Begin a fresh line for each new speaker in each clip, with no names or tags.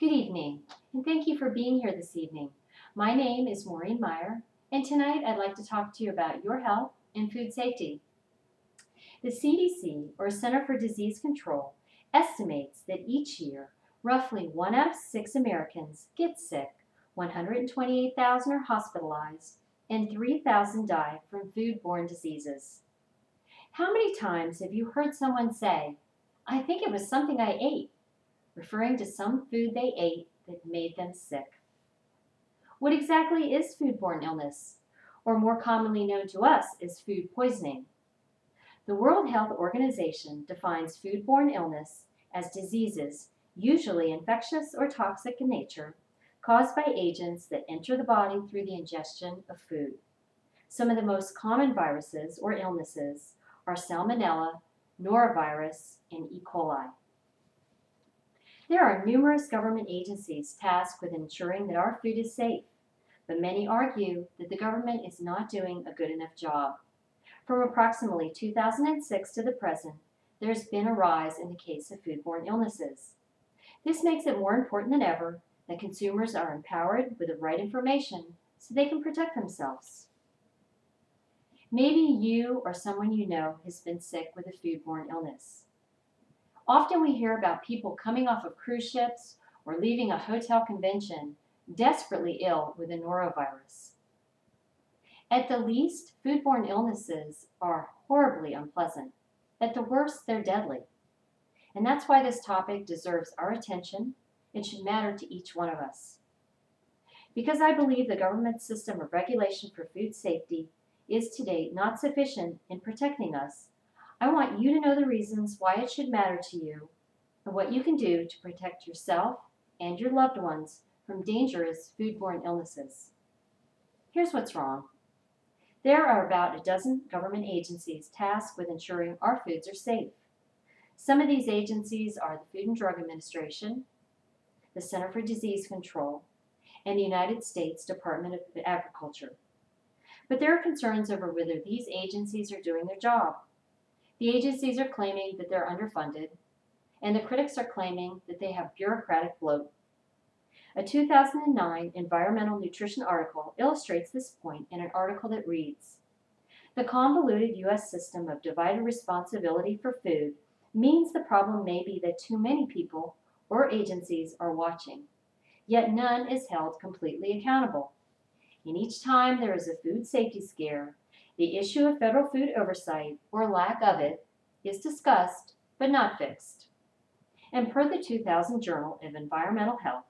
Good evening, and thank you for being here this evening. My name is Maureen Meyer, and tonight I'd like to talk to you about your health and food safety. The CDC, or Center for Disease Control, estimates that each year, roughly 1 out of 6 Americans get sick, 128,000 are hospitalized, and 3,000 die from foodborne diseases. How many times have you heard someone say, "I think it was something I ate," referring to some food they ate that made them sick? What exactly is foodborne illness, or more commonly known to us as food poisoning? The World Health Organization defines foodborne illness as diseases, usually infectious or toxic in nature, caused by agents that enter the body through the ingestion of food. Some of the most common viruses or illnesses are Salmonella, norovirus, and E. coli. There are numerous government agencies tasked with ensuring that our food is safe, but many argue that the government is not doing a good enough job. From approximately 2006 to the present, there's been a rise in the case of foodborne illnesses. This makes it more important than ever that consumers are empowered with the right information so they can protect themselves. Maybe you or someone you know has been sick with a foodborne illness. Often we hear about people coming off of cruise ships or leaving a hotel convention desperately ill with a norovirus. At the least, foodborne illnesses are horribly unpleasant. At the worst, they're deadly. And that's why this topic deserves our attention and should matter to each one of us. Because I believe the government system of regulation for food safety is to date not sufficient in protecting us, I want you to know the reasons why it should matter to you and what you can do to protect yourself and your loved ones from dangerous foodborne illnesses. Here's what's wrong. There are about a dozen government agencies tasked with ensuring our foods are safe. Some of these agencies are the Food and Drug Administration, the Center for Disease Control, and the United States Department of Agriculture. But there are concerns over whether these agencies are doing their job. The agencies are claiming that they're underfunded, and the critics are claiming that they have bureaucratic bloat. A 2009 environmental nutrition article illustrates this point in an article that reads, "The convoluted U.S. system of divided responsibility for food means the problem may be that too many people or agencies are watching, yet none is held completely accountable. And each time there is a food safety scare, the issue of federal food oversight, or lack of it, is discussed but not fixed." And per the 2000 Journal of Environmental Health,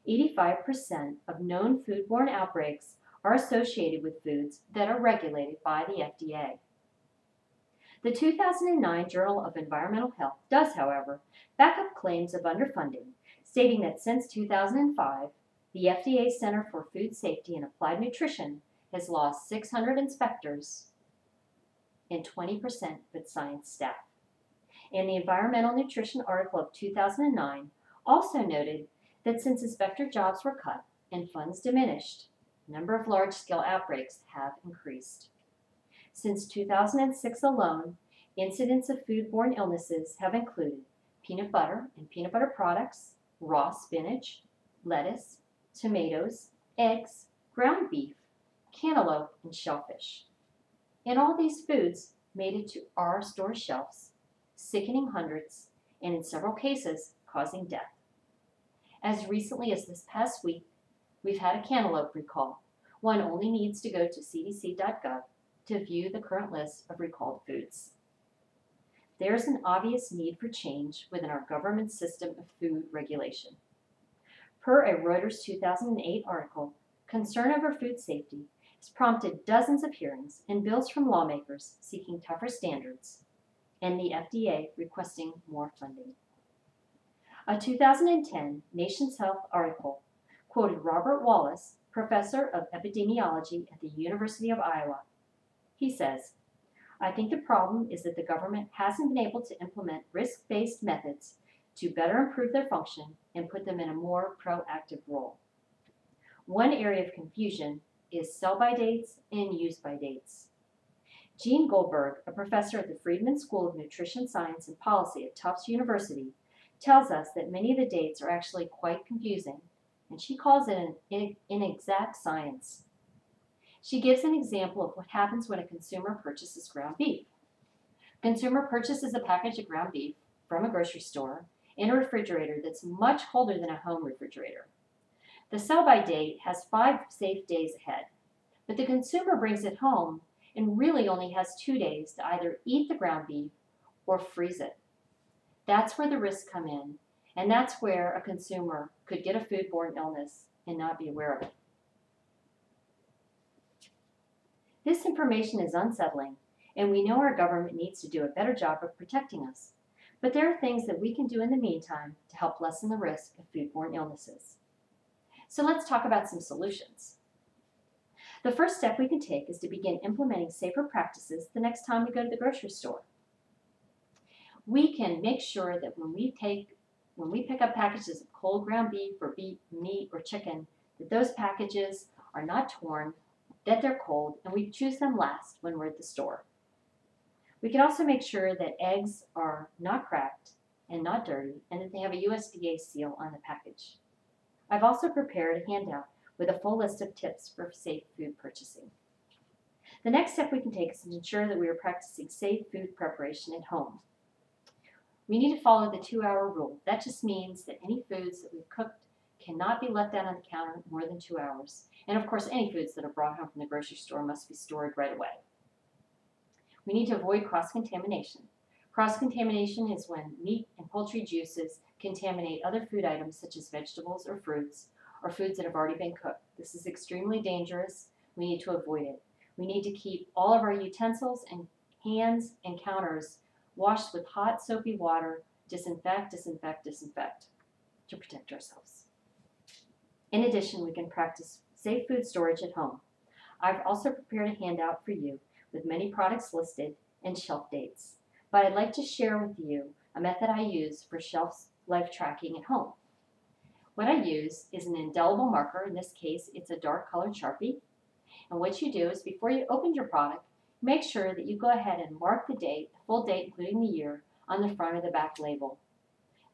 85% of known foodborne outbreaks are associated with foods that are regulated by the FDA. The 2009 Journal of Environmental Health does, however, back up claims of underfunding, stating that since 2005, the FDA Center for Food Safety and Applied Nutrition has lost 600 inspectors and 20% of its science staff. And the Environmental Nutrition article of 2009 also noted that since inspector jobs were cut and funds diminished, the number of large-scale outbreaks have increased. Since 2006 alone, incidents of foodborne illnesses have included peanut butter and peanut butter products, raw spinach, lettuce, tomatoes, eggs, ground beef, cantaloupe, and shellfish. And all these foods made it to our store shelves, sickening hundreds, and in several cases, causing death. As recently as this past week, we've had a cantaloupe recall. One only needs to go to cdc.gov to view the current list of recalled foods. There's an obvious need for change within our government system of food regulation. Per a Reuters 2008 article, concern over food safety has prompted dozens of hearings and bills from lawmakers seeking tougher standards, and the FDA requesting more funding. A 2010 Nation's Health article quoted Robert Wallace, professor of epidemiology at the University of Iowa. He says, "I think the problem is that the government hasn't been able to implement risk-based methods to better improve their function and put them in a more proactive role. One area of confusion is sell-by dates and use-by dates." Gene Goldberg, a professor at the Friedman School of Nutrition Science and Policy at Tufts University, tells us that many of the dates are actually quite confusing, and she calls it an inexact science. She gives an example of what happens when a consumer purchases ground beef. A consumer purchases a package of ground beef from a grocery store in a refrigerator that's much colder than a home refrigerator. The sell-by date has 5 safe days ahead, but the consumer brings it home and really only has 2 days to either eat the ground beef or freeze it. That's where the risks come in, and that's where a consumer could get a foodborne illness and not be aware of it. This information is unsettling, and we know our government needs to do a better job of protecting us. But there are things that we can do in the meantime to help lessen the risk of foodborne illnesses. So let's talk about some solutions. The first step we can take is to begin implementing safer practices the next time we go to the grocery store. We can make sure that when we pick up packages of cold ground beef or meat or chicken, that those packages are not torn, that they're cold, and we choose them last when we're at the store. We can also make sure that eggs are not cracked and not dirty, and that they have a USDA seal on the package. I've also prepared a handout with a full list of tips for safe food purchasing. The next step we can take is to ensure that we are practicing safe food preparation at home. We need to follow the 2-hour rule. That just means that any foods that we've cooked cannot be left out on the counter more than 2 hours. And of course, any foods that are brought home from the grocery store must be stored right away. We need to avoid cross-contamination. Cross-contamination is when meat and poultry juices contaminate other food items such as vegetables or fruits, or foods that have already been cooked. This is extremely dangerous. We need to avoid it. We need to keep all of our utensils and hands and counters washed with hot, soapy water, disinfect, disinfect, disinfect, to protect ourselves. In addition, we can practice safe food storage at home. I've also prepared a handout for you with many products listed and shelf dates. But I'd like to share with you a method I use for shelf life tracking at home. What I use is an indelible marker. In this case, it's a dark colored Sharpie. And what you do is before you open your product, make sure that you go ahead and mark the date, the full date including the year, on the front or the back label.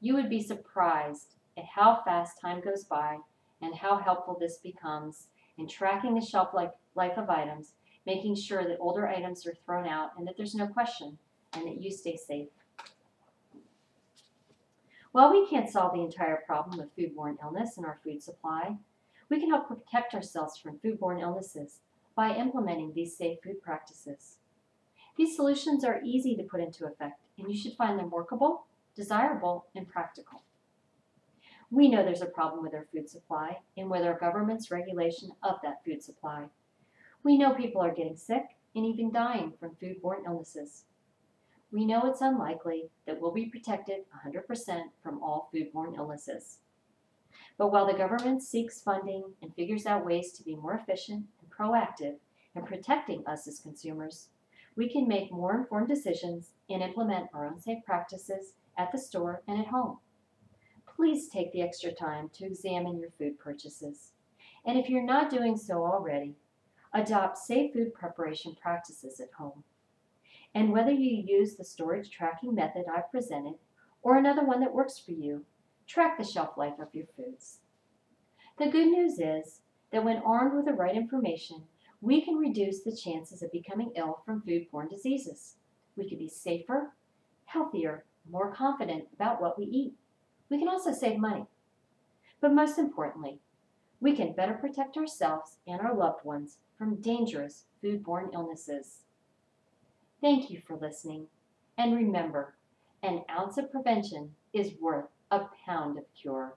You would be surprised at how fast time goes by and how helpful this becomes in tracking the shelf life of items, making sure that older items are thrown out and that there's no question and that you stay safe. While we can't solve the entire problem of foodborne illness in our food supply, we can help protect ourselves from foodborne illnesses by implementing these safe food practices. These solutions are easy to put into effect, and you should find them workable, desirable, and practical. We know there's a problem with our food supply and with our government's regulation of that food supply. We know people are getting sick and even dying from foodborne illnesses. We know it's unlikely that we'll be protected 100% from all foodborne illnesses. But while the government seeks funding and figures out ways to be more efficient and proactive in protecting us as consumers, we can make more informed decisions and implement our own safe practices at the store and at home. Please take the extra time to examine your food purchases. And if you're not doing so already, adopt safe food preparation practices at home. And whether you use the storage tracking method I've presented or another one that works for you, track the shelf life of your foods. The good news is that when armed with the right information, we can reduce the chances of becoming ill from foodborne diseases. We can be safer, healthier, more confident about what we eat. We can also save money. But most importantly, we can better protect ourselves and our loved ones from dangerous foodborne illnesses. Thank you for listening, and remember, an ounce of prevention is worth a pound of cure.